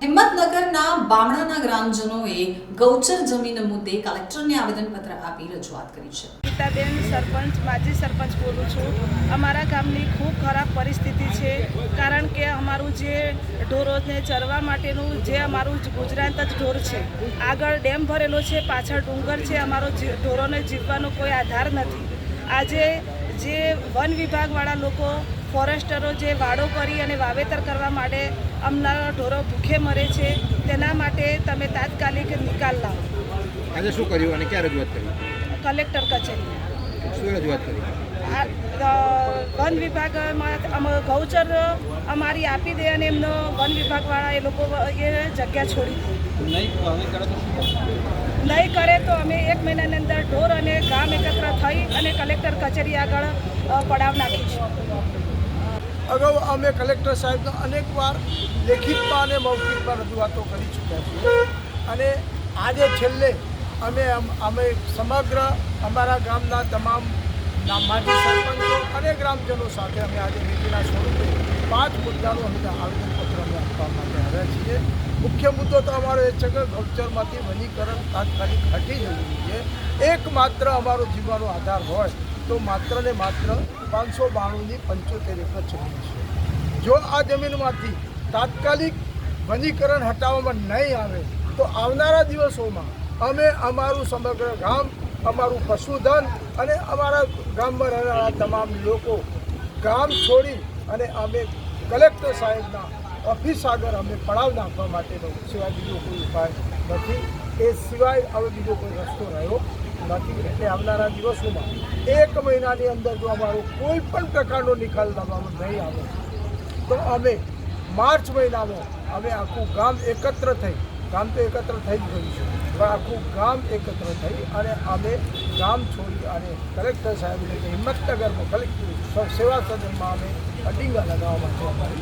હિંમતનગરના બામણાના ગ્રામજનોએ ગૌચર જમીન મુદ્દે કલેક્ટરને આવેદનપત્ર આપી રજૂઆત કરી છે. ગીતાબેન સરપંચ, માજી સરપંચ બોલું છું. અમારા ગામની ખૂબ ખરાબ પરિસ્થિતિ છે, કારણ કે અમારું જે ઢોરોને ચરવા માટેનું જે અમારું ગુજરાત જ ઢોર છે. આગળ ડેમ ભરેલો છે, પાછળ ડુંગર છે. અમારો ઢોરોને જીવવાનો કોઈ આધાર નથી. આજે જે વન વિભાગવાળા લોકો, ફોરેસ્ટરો જે વાડો કરી અને વાવેતર કરવા માટે અમારા ઢોરો ભૂખે મરે છે, તેના માટે તમે તાત્કાલિક નિકાલ લાવો. આજે શું કર્યું અને ક્યાં રજૂઆત કરી? કલેક્ટર કચેરી. શું રજૂઆત કરી? વન વિભાગમાં ગૌચર અમારી આપી દે અને એમનો વન વિભાગવાળા એ લોકો એ જગ્યા છોડી દે. નહીં કરે તો અમે 1 મહિનાની અંદર ઢોર અને ગામ એકત્ર થઈ અને કલેક્ટર કચેરી આગળ પડાવ નાખીશું. અગાઉ અમે કલેક્ટર સાહેબને અનેકવાર લેખિતમાં અને મૌખિકમાં રજૂઆતો કરી ચૂક્યા છીએ અને આજે છેલ્લે અમે સમગ્ર અમારા ગામના તમામ માજી સરપંચો અને ગ્રામજનો સાથે અમે આજે નીતિના સ્વરૂપે 5 મુદ્દાનું અમે આવેદનપત્ર અમે આપવા માટે આવ્યા છીએ. મુખ્ય મુદ્દો તો અમારો એ છે કે ગૌચરમાંથી વનીકરણ તાત્કાલિક હટી જવું જોઈએ. એકમાત્ર અમારો જીવવાનો આધાર હોય તો માત્ર ને માત્ર 592ની 75 એકર જમીન છે. જો આ જમીનમાંથી તાત્કાલિક વનીકરણ હટાવવામાં નહીં આવે તો આવનારા દિવસોમાં અમે અમારું સમગ્ર ગામ, અમારું પશુધન અને અમારા ગામમાં રહેનારા તમામ લોકો ગામ છોડી અને અમે કલેક્ટર સાહેબના ઓફિસ આગળ અમે પડાવ નાખવા માટેનો સિવાય બીજો કોઈ ઉપાય નથી. એ સિવાય હવે બીજો કોઈ રસ્તો રહ્યો નથી. એટલે આવનારા દિવસોમાં 1 મહિનાની અંદર જો અમારો કોઈ પણ પ્રકારનો નિકાલ લાવવામાં નહીં આવે તો અમે માર્ચ મહિનામાં અમે આખું ગામ એકત્ર થઈ, ગામ તો એકત્ર થઈ જ ગયું છે, પણ આખું ગામ એકત્ર થઈ અને અમે ગામ છોડી અને કલેક્ટર સાહેબ એટલે કે હિંમતનગરમાં કલેક્ટર સેવા સદનમાં અમે અડીંગા લગાવવા માટે અમારી